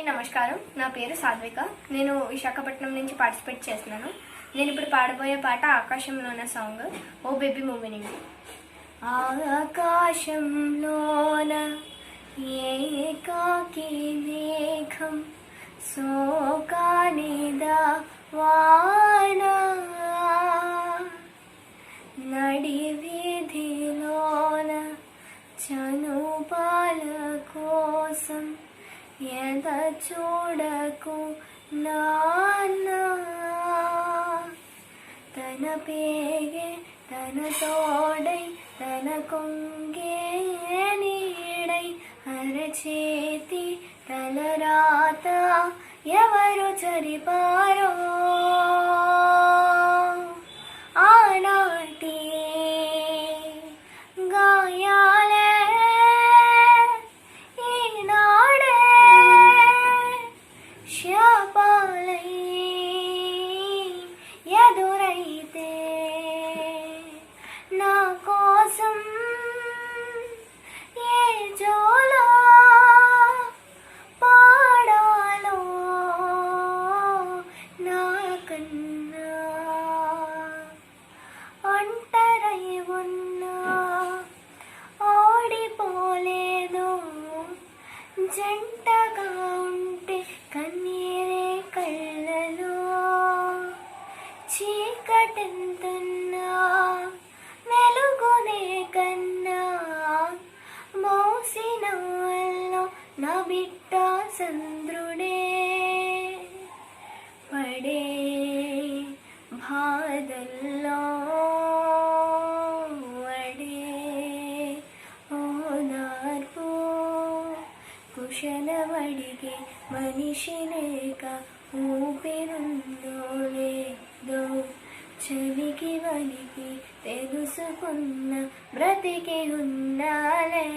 నమస్కారం, నా పేరు సాత్విక. నేను విశాఖపట్నం నుంచి పార్టిసిపేట్ చేస్తున్నాను. నేను ఇప్పుడు పాడబోయే పాట ఆకాశంలోన సాంగ్, ఓ బేబీ మూవీ నుండి. ఆకాశంలోన ఏకాకి మేఘం సోకానిదా వాన, నడి వీధిలోన చనుపాల కోసం ఎంత చూడకు నాన్న, తన పేగే తన తోడై తన కొంగే నీడై అరచేతి తలరాత ఎవరు చరిపారో, ఆనాటి గాయాలే ఈనాడే శాపాలై ఎదురైతే నా కోసం ఏ జోలా పాడాలో నాకన్నా, ఒంటరై ఉన్నా ఓడిపోలేదు, జంటగా ఉంటే కన్నీరే కళ్ళలో, చీకటెంతున్నా వెలుగునే కన్నా, మోసిన వల్లో నా బిడ్డ చంద్రుడే, పడే బాధల్లో ఓదార్పు కుశలవడిగే మనిషి లేక ఊపిరుందో లేదో చలికి వలికి తెలుసుకున్న బ్రతికి ఉన్నాలే.